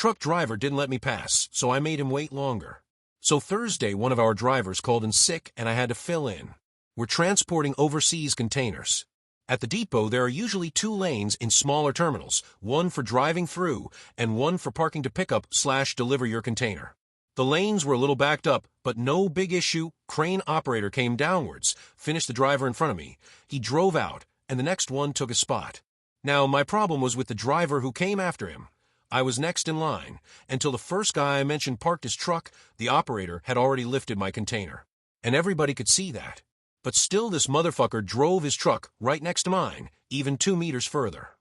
Truck driver didn't let me pass, so I made him wait longer. So Thursday, one of our drivers called in sick and I had to fill in. We're transporting overseas containers. At the depot, there are usually 2 lanes in smaller terminals, one for driving through and one for parking to pick up/deliver your container. The lanes were a little backed up, but no big issue. Crane operator came downwards, finished the driver in front of me. He drove out, and the next one took his spot. Now, my problem was with the driver who came after him. I was next in line. Until the first guy I mentioned parked his truck, the operator had already lifted my container. And everybody could see that. But still this motherfucker drove his truck right next to mine, even 2 meters further.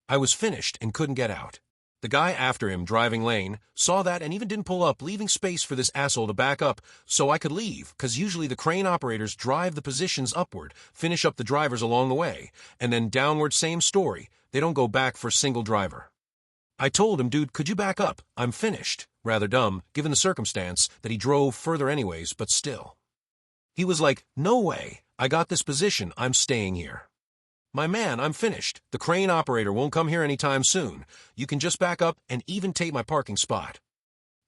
I was finished and couldn't get out. The guy after him, driving lane, saw that and even didn't pull up, leaving space for this asshole to back up so I could leave, because usually the crane operators drive the positions upward, finish up the drivers along the way, and then downward, same story. They don't go back for a single driver. I told him, dude, could you back up? I'm finished. Rather dumb, given the circumstance that he drove further anyways, but still. He was like, no way. I got this position. I'm staying here. My man, I'm finished. The crane operator won't come here anytime soon. You can just back up and even take my parking spot.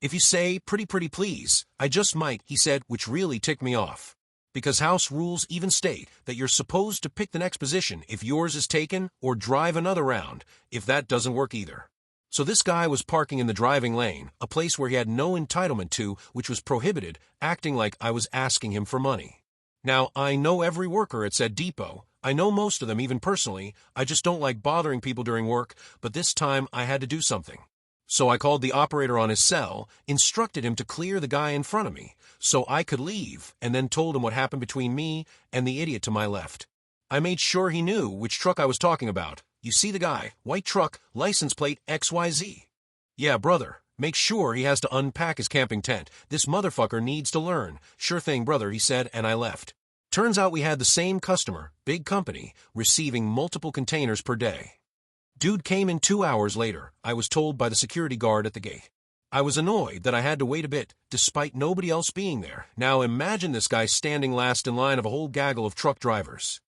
If you say, pretty please, I just might, he said, which really ticked me off. Because house rules even state that you're supposed to pick the next position if yours is taken or drive another round if that doesn't work either. So this guy was parking in the driving lane, a place where he had no entitlement to, which was prohibited, acting like I was asking him for money. Now, I know every worker at said depot. I know most of them even personally. I just don't like bothering people during work, but this time I had to do something. So I called the operator on his cell, instructed him to clear the guy in front of me so I could leave, and then told him what happened between me and the idiot to my left. I made sure he knew which truck I was talking about. You see the guy, white truck, license plate XYZ. Yeah, brother, make sure he has to unpack his camping tent. This motherfucker needs to learn. Sure thing, brother, he said, and I left. Turns out we had the same customer, big company, receiving multiple containers per day. Dude came in 2 hours later, I was told by the security guard at the gate. I was annoyed that I had to wait a bit, despite nobody else being there. Now imagine this guy standing last in line of a whole gaggle of truck drivers.